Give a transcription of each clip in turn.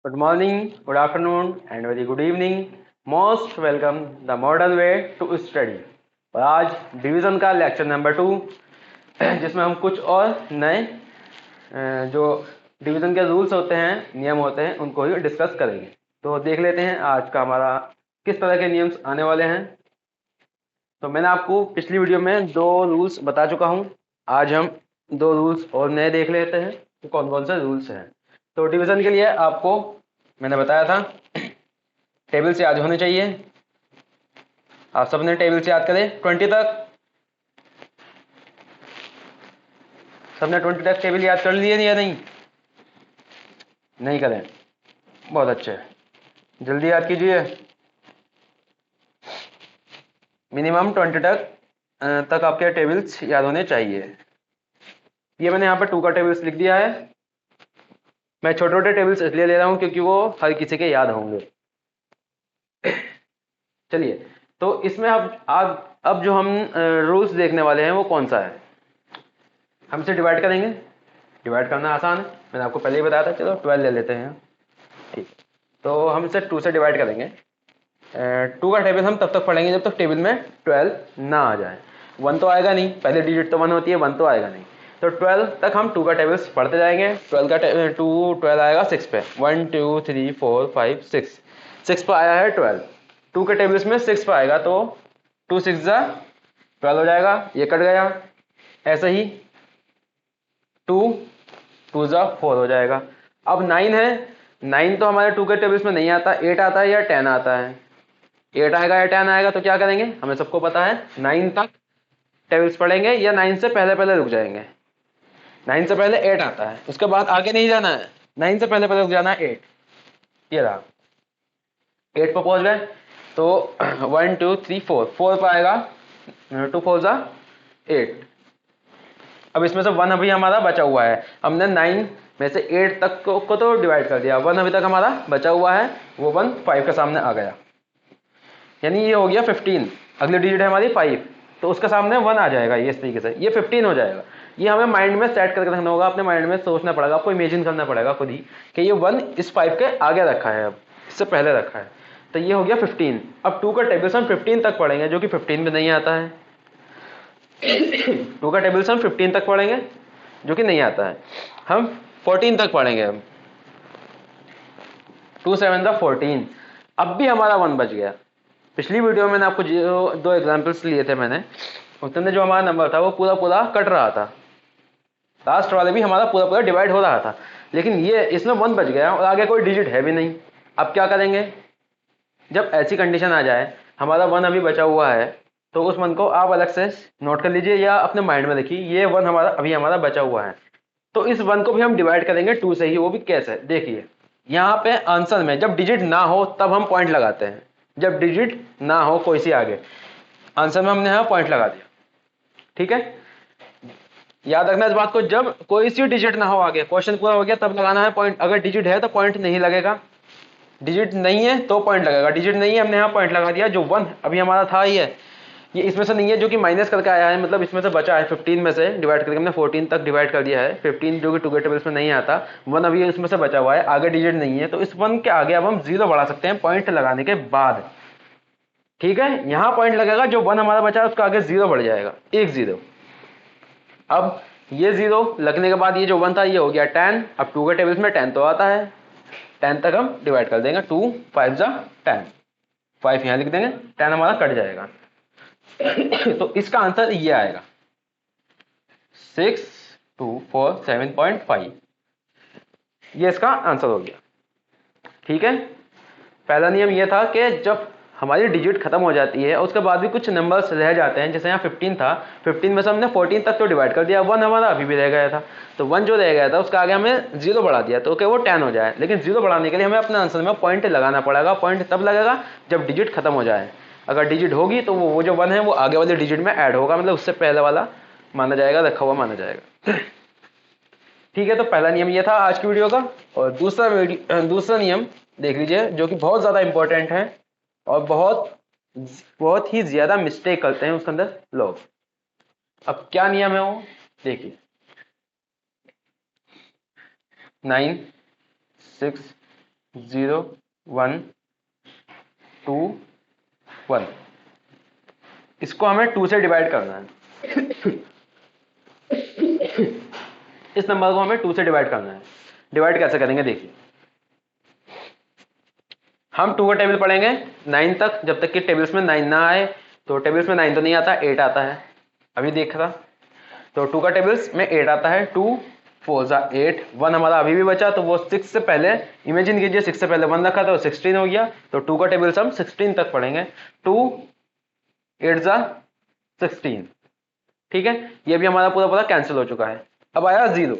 Good morning, good afternoon, and very good evening. Most welcome the modern way to study. और आज division का lecture number 2 जिसमें हम कुछ और नए जो डिवीजन के रूल्स होते हैं, नियम होते हैं, उनको ही डिस्कस करेंगे। तो देख लेते हैं आज का हमारा किस तरह के नियम्स आने वाले हैं। तो मैंने आपको पिछली वीडियो में 2 रूल्स बता चुका हूं। आज हम 2 रूल्स और नए देख लेते हैं कि कौन कौन से रूल्स हैं। तो डिवीजन के लिए आपको मैंने बताया था टेबल से याद होने चाहिए। आप सबने टेबल से याद करें 20 तक। सबने 20 तक टेबल याद कर लिए या नहीं? नहीं करें, बहुत अच्छे, जल्दी याद कीजिए। मिनिमम 20 तक आपके टेबल्स याद होने चाहिए। ये मैंने यहाँ पर 2 का टेबल्स लिख दिया है। मैं छोटे छोटे टेबल्स इसलिए ले रहा हूँ क्योंकि वो हर किसी के याद होंगे। चलिए, तो इसमें अब जो हम रूल्स देखने वाले हैं वो कौन सा है। हम इसे डिवाइड करेंगे। डिवाइड करना आसान है, मैंने आपको पहले ही बताया था। चलो 12 ले लेते हैं। ठीक, तो हम इसे 2 से डिवाइड करेंगे। 2 का टेबल हम तब तक पढ़ेंगे जब तक टेबल में 12 ना आ जाए। 1 तो आएगा नहीं, पहले डिजिट तो 1 होती है, 1 तो आएगा नहीं। तो 12 तक हम 2 का टेबल्स पढ़ते जाएंगे। 12 का 12 आएगा 6 पे। 1 2 3 4 5 6, 6 पे आया है 12। 2 के टेबल्स में 6 पे आएगा तो 2 6 जा 12 हो जाएगा, ये कट गया। ऐसे ही 2 2 जा 4 हो जाएगा। अब 9 है। 9 तो हमारे 2 के टेबल्स में नहीं आता, 8 आता है या 10 आता है। 8 आएगा या 10 आएगा तो क्या करेंगे, हमें सबको पता है 9 तक टेबल्स पढ़ेंगे या 9 से पहले पहले रुक जाएंगे। 9 से पहले 8 आता है, उसके बाद आगे नहीं जाना है। 9 से पहले पहले रुक जाना है 8। ये रहा, 8 पर पहुंच गए तो 1 2 3 4, 4 पर आएगा 2 4 जा 8। अब इसमें से 1 अभी हमारा बचा हुआ है। हमने 9 में से 8 तक को तो डिवाइड कर दिया, 1 अभी तक हमारा बचा हुआ है, वो 1 5 के सामने आ गया। यानी ये हो गया 15। अगली डिजिट है हमारी 5, तो उसके सामने 1 आ जाएगा। ये इस तरीके से ये 15 हो जाएगा। ये हमें माइंड में सेट करके रखना होगा, अपने माइंड में सोचना पड़ेगा, आपको इमेजिन करना पड़ेगा खुद ही कि ये 1 इस 5 के आगे रखा है, अब इससे पहले रखा है। तो ये हो गया 15। अब 2 का टेबल्स हम 15 तक पढ़ेंगे, जो कि 15 में नहीं आता है। 2 का टेबल्स हम 15 तक पढ़ेंगे, जो कि नहीं आता है। हम 14 तक पढ़ेंगे। हम 2 7 का 14। अब भी हमारा 1 बच गया। पिछली वीडियो में मैंने आपको जो 2 एग्जांपल्स लिए थे मैंने, उसमें जो हमारा नंबर था वो पूरा पूरा कट रहा था। लास्ट वाले भी हमारा पूरा पूरा डिवाइड हो रहा था, लेकिन ये इसमें 1 बच गया और आगे कोई डिजिट है भी नहीं। अब क्या करेंगे, जब ऐसी कंडीशन आ जाए हमारा 1 अभी बचा हुआ है, तो उस 1 को आप अलग से नोट कर लीजिए या अपने माइंड में देखिए, ये 1 हमारा बचा हुआ है। तो इस 1 को भी हम डिवाइड करेंगे 2 से ही। वो भी कैसे, देखिए यहाँ पे आंसर में जब डिजिट ना हो तब हम पॉइंट लगाते हैं। जब डिजिट ना हो कोई सी आगे, आंसर में हमने यहाँ पॉइंट लगा दिया। ठीक है, याद रखना इस बात को, जब कोई सी डिजिट ना हो आगे, क्वेश्चन पूरा हो गया तब लगाना है पॉइंट। अगर डिजिट है तो पॉइंट नहीं लगेगा, डिजिट नहीं है तो पॉइंट लगेगा। डिजिट नहीं है, हमने यहाँ पॉइंट लगा दिया। जो 1 अभी हमारा था ये इसमें से नहीं है, जो कि माइनस करके आया है, मतलब इसमें से बचा है 15 में से डिवाइड करके हमने 14 तक डिवाइड कर दिया है। 15 जो कि 2 के टेबल्स में नहीं आता, 1 अभी इसमें से बचा हुआ है, आगे डिजिट नहीं है, तो इस 1 के आगे अब हम 0 बढ़ा सकते हैं पॉइंट लगाने के बाद। ठीक है, यहाँ पॉइंट लगेगा, जो 1 हमारा बचा है उसका आगे 0 बढ़ जाएगा, 1 0। अब ये 0 लगने के बाद ये जो 1 था ये हो गया 10। अब 2 के टेबल्स में 10 तो आता है, 10 तक हम डिवाइड कर देंगे। 2 5 जा 10, 5 यहाँ लिख देंगे, 10 हमारा कट जाएगा। तो इसका आंसर ये आएगा 6247.5। ये इसका आंसर हो गया। ठीक है, पहला नियम ये था कि जब हमारी डिजिट खत्म हो जाती है उसके बाद भी कुछ नंबर्स रह जाते हैं, जैसे यहाँ 15 था, 15 में से हमने 14 तक तो डिवाइड कर दिया, 1 हमारा अभी भी रह गया था, तो 1 जो रह गया था उसका आगे हमें 0 बढ़ा दिया तो वो 10 हो जाए। लेकिन 0 बढ़ाने के लिए हमें अपने आंसर में पॉइंट लगाना पड़ेगा। पॉइंट तब लगेगा जब डिजिट खत्म हो जाए। अगर डिजिट होगी तो वो जो 1 है वो आगे वाले डिजिट में ऐड होगा, मतलब उससे पहले वाला माना जाएगा, रखा हुआ माना जाएगा। ठीक है, तो पहला नियम ये था आज की वीडियो का। और दूसरा नियम देख लीजिए, जो कि बहुत ज्यादा इंपॉर्टेंट है और बहुत बहुत ही ज्यादा मिस्टेक करते हैं उसके अंदर लोग। अब क्या नियम है वो देखिए, 9 6 0 1 2 1। इसको हमें 2 से डिवाइड करना है। इस नंबर को हमें 2 से डिवाइड करना है। डिवाइड कैसे करेंगे देखिए, हम 2 का टेबल पढ़ेंगे 9 तक, जब तक कि टेबल्स में 9 ना आए। तो टेबल्स में 9 तो नहीं आता, 8 आता है, अभी देख रहा। तो 2 का टेबल्स में 8 आता है, 2 4 जा 8, 1 हमारा अभी भी बचा, तो वो 6 से पहले इमेजिन कीजिए, 6 से पहले 1 रखा था, तो 16 हो गया। तो 2 का टेबल्स हम 16 तक पढ़ेंगे, 2 8 जा 16। ठीक है, ये भी हमारा पूरा पूरा कैंसिल हो चुका है। अब आया 0।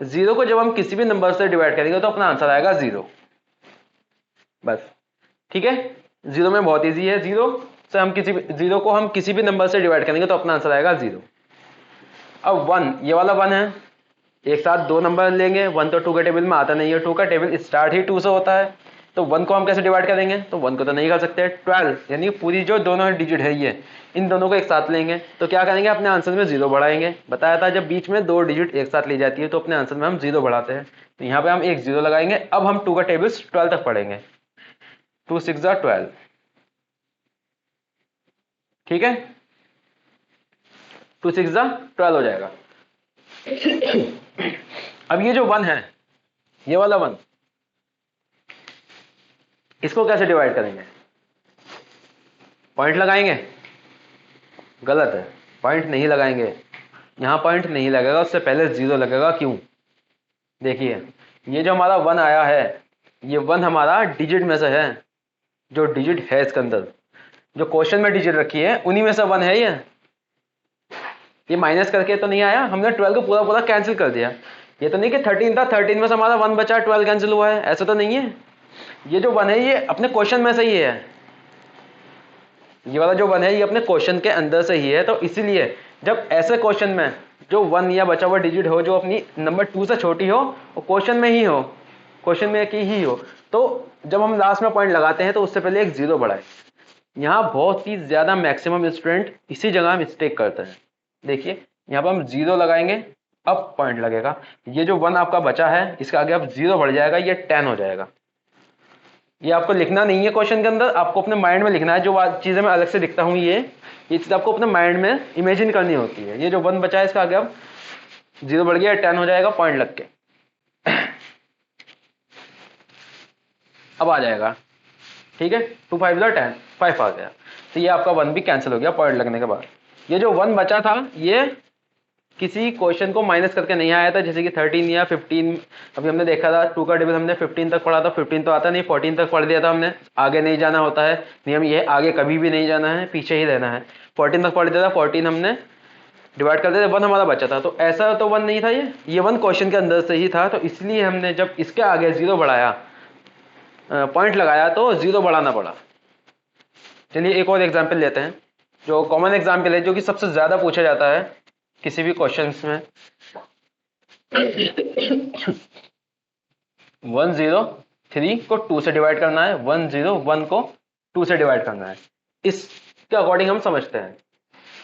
0 को जब हम किसी भी नंबर से डिवाइड करेंगे तो अपना आंसर आएगा 0, बस। ठीक है, 0 में बहुत इजी है, 0 से हम जीरो को हम किसी भी नंबर से डिवाइड करेंगे तो अपना आंसर आएगा 0। अब 1, ये वाला 1 है, एक साथ 2 नंबर लेंगे। 1 तो 2 के टेबल में आता नहीं है, 2 का टेबल स्टार्ट ही 2 से होता है, तो 1 को हम कैसे डिवाइड करेंगे? तो 1 को तो नहीं कर सकते। 12 यानी पूरी जो दोनों डिजिट है ये, इन दोनों को एक साथ लेंगे, तो क्या करेंगे? अपने आंसर में 0 बढ़ाएंगे। बताया था जब बीच में 2 डिजिट एक साथ ली जाती है तो अपने आंसर में हम 0 बढ़ाते हैं। तो यहाँ पे हम एक 0 लगाएंगे। अब हम 2 का टेबल्स 12 तक पढ़ेंगे, 2 6 जा 12। ठीक है, 2 6 जा 12 हो जाएगा। अब ये जो 1 है, ये वाला 1, इसको कैसे डिवाइड करेंगे? पॉइंट लगाएंगे? गलत है, पॉइंट नहीं लगाएंगे। यहां पॉइंट नहीं लगेगा, उससे पहले 0 लगेगा। क्यों? देखिए, ये जो हमारा 1 आया है, ये 1 हमारा डिजिट में से है, जो डिजिट है इसके अंदर, जो क्वेश्चन में डिजिट रखी है उन्हीं में से 1 है। ये माइनस करके तो नहीं आया, हमने 12 को पूरा पूरा कैंसिल कर दिया। ये तो नहीं कि 13 था, 13 में से हमारा 1 बचा, 12 कैंसिल हुआ है, ऐसा तो नहीं है। ये जो 1 है ये अपने क्वेश्चन में से ही है, ये वाला जो 1 है ये अपने क्वेश्चन के अंदर से ही है। तो इसीलिए जब ऐसे क्वेश्चन में जो 1 या बचा हुआ डिजिट हो जो अपनी नंबर 2 से छोटी हो और क्वेश्चन में ही हो, क्वेश्चन में की ही हो, तो जब हम लास्ट में पॉइंट लगाते हैं तो उससे पहले एक 0 बढ़ाए। यहाँ बहुत ही ज्यादा मैक्सिमम स्टूडेंट इसी जगह मिस्टेक करते हैं। देखिए, यहाँ पर हम 0 लगाएंगे, अब पॉइंट लगेगा। ये जो 1 आपका बचा है, इसका आगे अब 0 बढ़ जाएगा, ये 10 हो जाएगा। ये आपको लिखना नहीं है क्वेश्चन के अंदर, आपको अपने माइंड में लिखना है। जो चीजें मैं अलग से लिखता हूँ ये चीज आपको अपने माइंड में इमेजिन करनी होती है। ये जो 1 बचा है, इसका आगे अब 0 बढ़ गया, 10 हो जाएगा पॉइंट लग के। अब आ जाएगा, ठीक है, 2 5 जा 10, 5 आ गया। तो ये आपका 1 भी कैंसिल हो गया पॉइंट लगने के बाद। ये जो 1 बचा था ये किसी क्वेश्चन को माइनस करके नहीं आया था, जैसे कि 13 या 15। अभी हमने देखा था 2 का टेबल हमने 15 तक पढ़ा था, 15 तो आता नहीं, 14 तक पढ़ दिया था हमने। आगे नहीं जाना होता है, नियम ये, आगे कभी भी नहीं जाना है, पीछे ही रहना है। 14 तक पढ़ दिया था, 14 हमने डिवाइड कर दिया, 1 हमारा बचा था। तो ऐसा तो 1 नहीं था, ये 1 क्वेश्चन के अंदर से ही था। तो इसलिए हमने जब इसके आगे 0 बढ़ाया, पॉइंट लगाया, तो 0 बढ़ाना पड़ा। चलिए एक और एग्जाम्पल लेते हैं, जो कॉमन एग्जाम्पल है, जो कि सबसे ज्यादा पूछा जाता है किसी भी क्वेश्चंस में। 103 को 2 से डिवाइड करना है, 101 को 2 से डिवाइड करना है। इसके अकॉर्डिंग हम समझते हैं।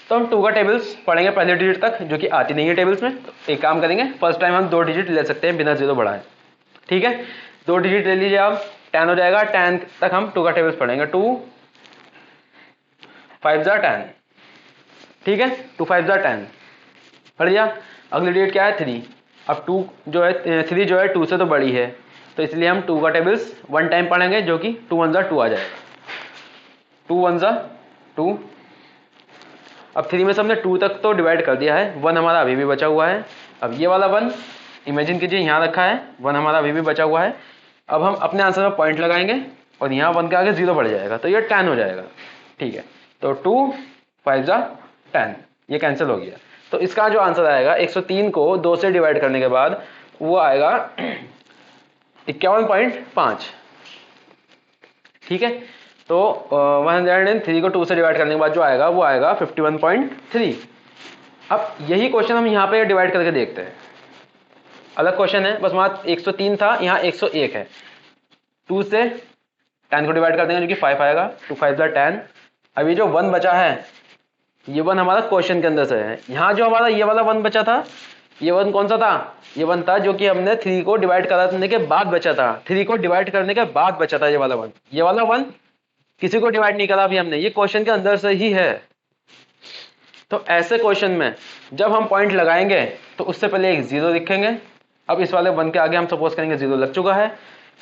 तो हम 2 का टेबल्स पढ़ेंगे पहले डिजिट तक, जो कि आती नहीं है टेबल्स में। तो एक काम करेंगे, फर्स्ट टाइम हम 2 डिजिट ले सकते हैं बिना 0 बढ़ाए। ठीक है, 2 डिजिट ले लीजिए आप, 10 हो जाएगा। 10 तक हम 2 का टेबल्स पढ़ेंगे, 2 5 जा 10। ठीक है, 2 5 जा 10 पढ़ लिया। अगली डिजिट क्या है? 3। अब 2 जो है, 3 जो है 2 से तो बड़ी है, तो इसलिए हम 2 का टेबल्स 1 टाइम पढ़ेंगे, जो कि 2 1 जा 2 आ जाएगा, 2 1 जा 2। अब 3 में से हमने 2 तक तो डिवाइड कर दिया है, 1 हमारा अभी भी बचा हुआ है। अब ये वाला 1 इमेजिन कीजिए यहाँ रखा है, 1 हमारा अभी भी बचा हुआ है। अब हम अपने आंसर में पॉइंट लगाएंगे और यहाँ 1 के आगे 0 बढ़ जाएगा, तो ये 10 हो जाएगा। ठीक है, तो 2 5 जा 10, ये कैंसिल हो गया। तो इसका जो आंसर आएगा 103 को 2 से डिवाइड करने के बाद वो आएगा 51.5। ठीक है, तो 103 को 2 से डिवाइड करने के बाद जो आएगा वो आएगा 51.3। अब यही क्वेश्चन हम यहाँ पे डिवाइड करके देखते हैं। अलग क्वेश्चन है, बस वहाँ 103 था, यहाँ 101 है। 2 से 10 को डिवाइड कर देंगे, जो कि 5 आएगा, 2 5 जा 10। अभी जो 1 बचा है, ये 1 हमारा क्वेश्चन के अंदर से है। यहाँ जो हमारा ये वाला 1 बचा था, ये 1 कौन सा था? ये 1 था जो कि हमने 3 को डिवाइड करने के बाद बचा था। 3 को डिवाइड करने के बाद बचा था ये वाला 1। ये वाला 1 किसी को डिवाइड नहीं करा अभी हमने, ये क्वेश्चन के अंदर से ही है। तो ऐसे क्वेश्चन में जब हम पॉइंट लगाएंगे तो उससे पहले एक 0 लिखेंगे। अब इस वाले 1 के आगे हम सपोज करेंगे 0 लग चुका है।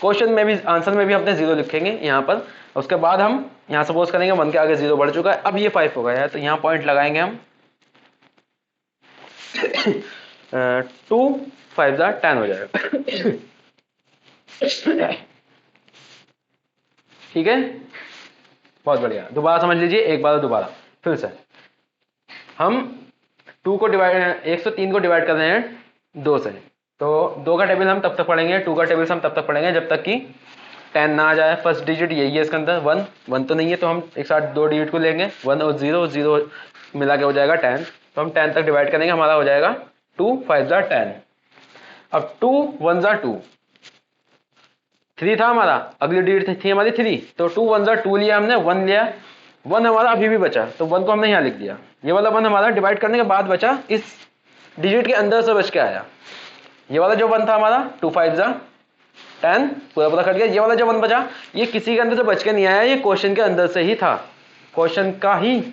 क्वेश्चन में भी, आंसर में भी अपने 0 लिखेंगे यहाँ पर। उसके बाद हम यहाँ सपोज करेंगे 1 के आगे 0 बढ़ चुका है, अब ये 5 हो गया है, तो यहाँ पॉइंट लगाएंगे हम 2 5 10 हो जाएगा। ठीक है, बहुत बढ़िया। दोबारा समझ लीजिए, एक बार दोबारा फिर से। हम 2 को डिवाइड 103 को डिवाइड कर रहे हैं 2 से, तो 2 का टेबल हम तब तक पढ़ेंगे, 2 का टेबल हम तब तक पढ़ेंगे जब तक कि 10 ना आ जाए। फर्स्ट डिजिट यही है इसके अंदर, 1 तो नहीं है, तो हम एक साथ 2 डिजिट को लेंगे, 1 और 0 मिला के हो जाएगा 10। तो हम 10 तक डिवाइड करेंगे, हमारा हो जाएगा 2 5 10। अब 2 1 2, 3 था हमारा, अगली डिजिट थी हमारी 3, तो 2 1 2 लिया हमने, 1 लिया, 1 हमारा अभी भी बचा, तो 1 को हमने यहाँ लिख दिया। ये वाला 1 हमारा डिवाइड करने के बाद बचा, इस डिजिट के अंदर से बच के आया। ये वाला जो 1 था हमारा 2 5 10 पूरा पूरा कट गया। ये वाला जो 1 बचा, ये किसी के अंदर से बच के नहीं आया, ये क्वेश्चन के अंदर से ही था, क्वेश्चन का ही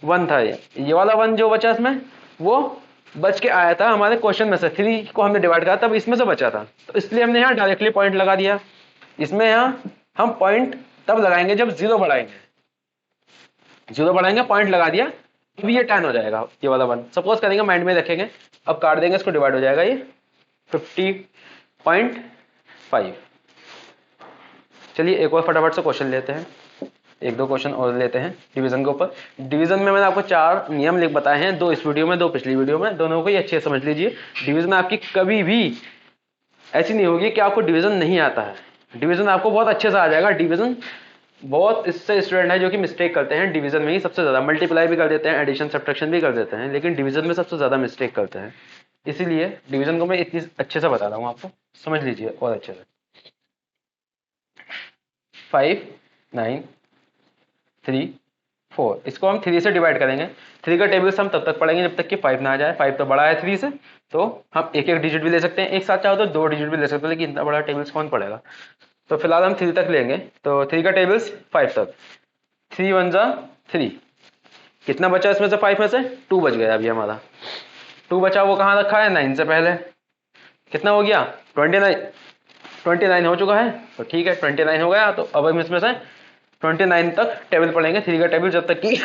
1 था ये वाला 1 जो बचा इसमें, वो बच के आया था हमारे क्वेश्चन में से। 3 को हमने डिवाइड करा तब इसमें से बचा था, तो इसलिए हमने यहाँ डायरेक्टली पॉइंट लगा दिया। इसमें यहाँ हम पॉइंट तब लगाएंगे जब 0 बढ़ाएंगे, 0 बढ़ाएंगे, पॉइंट लगा दिया, अभी ये 10 हो जाएगा ये वाला 1। सपोज करेंगे, माइंड में रखेंगे, अब काट देंगे इसको, डिवाइड हो जाएगा ये 50.5। चलिए एक और फटाफट से क्वेश्चन लेते हैं, एक दो क्वेश्चन और लेते हैं डिवीजन के ऊपर। डिवीजन में मैंने आपको 4 नियम लिख बताए हैं, 2 इस वीडियो में, 2 पिछली वीडियो में, दोनों को ही अच्छे से समझ लीजिए। डिवीजन आपकी कभी भी ऐसी नहीं होगी कि आपको डिवीजन नहीं आता है, डिवीजन आपको बहुत अच्छे से आ जाएगा। डिवीजन बहुत इससे स्टूडेंट है जो कि मिस्टेक करते हैं डिवीजन में ही सबसे ज्यादा, मल्टीप्लाई भी कर देते हैं, एडिशन सब्ट्रैक्शन भी कर देते हैं, लेकिन डिवीजन में सबसे ज्यादा मिस्टेक करते हैं। इसीलिए डिवीजन को मैं इतनी अच्छे से बता रहा हूँ आपको, समझ लीजिए और अच्छे से। 5 9 3 4, इसको हम 3 से डिवाइड करेंगे। 3 का टेबल्स हम तब तक पढ़ेंगे जब तक कि 5 ना आ जाए। 5 तो बड़ा है 3 से, तो हम एक एक डिजिट भी ले सकते हैं, एक साथ चाहो तो 2 डिजिट भी ले सकते हैं, लेकिन इतना बड़ा टेबल्स कौन पड़ेगा। तो फिलहाल हम 3 तक लेंगे, तो 3 का टेबल्स 5 तक। 3 1 3, कितना बचा इसमें से, 5 में से 2 बच गया अभी हमारा। 2 बचा, वो कहाँ रखा है, 9 से पहले। कितना हो गया, 29 हो चुका है, तो ठीक है 29 हो गया। तो अब हम इसमें से 29 तक टेबल पढ़ेंगे, 3 का टेबल, जब तक कि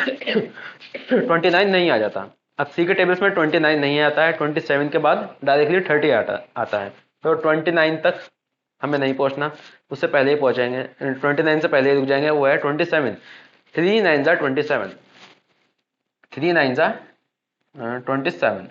29 नहीं आ जाता। अब 3 के टेबल्स में 29 नहीं आता है, 27 के बाद डायरेक्टली 30 आता है, तो 29 तक हमें नहीं पहुंचना, उससे पहले ही पहुंचेंगे, 29 से पहले ही रुक जाएंगे, वो है 27। 3 9 27, 3 9 27।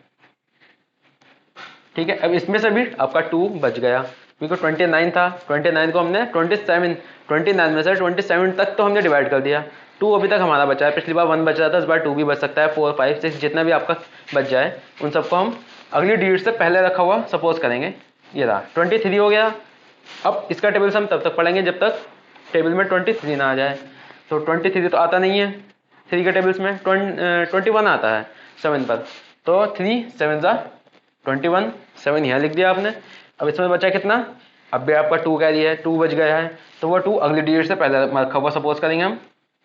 ठीक है, अब इसमें से भी आपका 2 बच गया, क्योंकि 29 था, 29 को हमने 29 में से 27 तक तो हमने डिवाइड कर दिया। 2 अभी तक हमारा बचा है, पिछली बार 1 बच रहा था, इस बार 2 भी बच सकता है। 4 5 6 जितना भी आपका बच जाए, उन सबको हम अगली डिजिट से पहले रखा हुआ सपोज करेंगे। ये रहा 23 हो गया। अब इसका टेबल हम तब तक पढ़ेंगे जब तक टेबल में 23 ना आ जाए। तो 23 तो आता नहीं है 3 के टेबल्स में, 21 आता है 7 पर, तो 3 7 21, 7 यहाँ लिख दिया आपने। अब इसमें बचा कितना, अब भी आपका 2 कह दिया है, 2 बच गया है, तो वो 2 अगली डिजिट से पहले रखा हुआ सपोज करेंगे हम।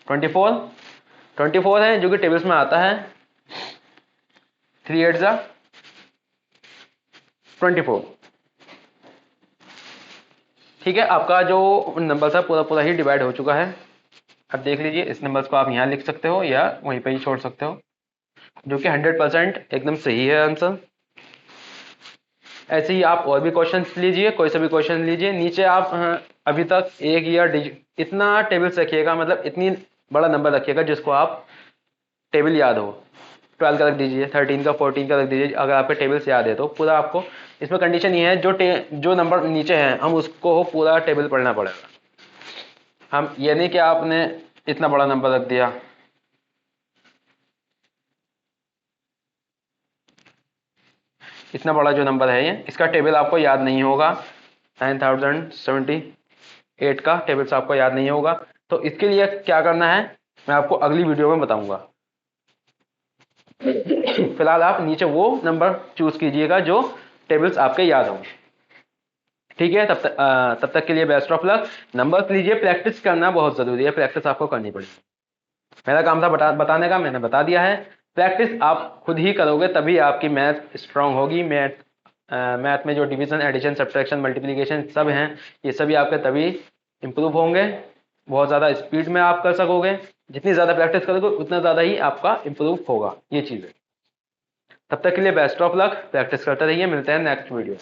24 है जो कि टेबल्स में आता है, 3 8 24। ठीक है, आपका जो नंबर था पूरा पूरा ही डिवाइड हो चुका है। अब देख लीजिए, इस नंबर को आप यहाँ लिख सकते हो या वहीं पे ही छोड़ सकते हो, जो कि 100% एकदम सही है आंसर। ऐसे ही आप और भी क्वेश्चन लीजिए, कोई सा भी क्वेश्चन लीजिए, नीचे आप अभी तक एक या इतना टेबल्स रखिएगा, मतलब इतनी बड़ा नंबर रखिएगा जिसको आप टेबल याद हो। 12 का रख दीजिए, 13 का, 14 का रख दीजिए, अगर आपके टेबल्स याद है तो पूरा आपको। इसमें कंडीशन ये है, जो नंबर नीचे हैं हम उसको पूरा टेबल पढ़ना पड़ेगा। हम ये नहीं कि आपने इतना बड़ा नंबर रख दिया, इतना बड़ा जो नंबर है ये, इसका टेबल आपको याद नहीं होगा। 9078 का टेबल्स आपको याद नहीं होगा, तो इसके लिए क्या करना है मैं आपको अगली वीडियो में बताऊंगा। फिलहाल आप नीचे वो नंबर चूज कीजिएगा जो टेबल्स आपके याद हों। ठीक है, तब तक के लिए बेस्ट ऑफ लक। नंबर्स लीजिए, प्रैक्टिस करना बहुत जरूरी है, प्रैक्टिस आपको करनी पड़ेगी। मेरा काम था बताने का, मैंने बता दिया है। प्रैक्टिस आप खुद ही करोगे तभी आपकी मैथ स्ट्रांग होगी। मैथ में जो डिवीजन, एडिशन, सब्ट्रैक्शन, मल्टीप्लिकेशन सब हैं, ये सभी आपके तभी इंप्रूव होंगे। बहुत ज़्यादा स्पीड में आप कर सकोगे। जितनी ज़्यादा प्रैक्टिस करोगे उतना ज़्यादा ही आपका इंप्रूव होगा, ये चीज़ है। तब तक के लिए बेस्ट ऑफ लक, प्रैक्टिस करते रहिए। मिलते हैं नेक्स्ट वीडियो।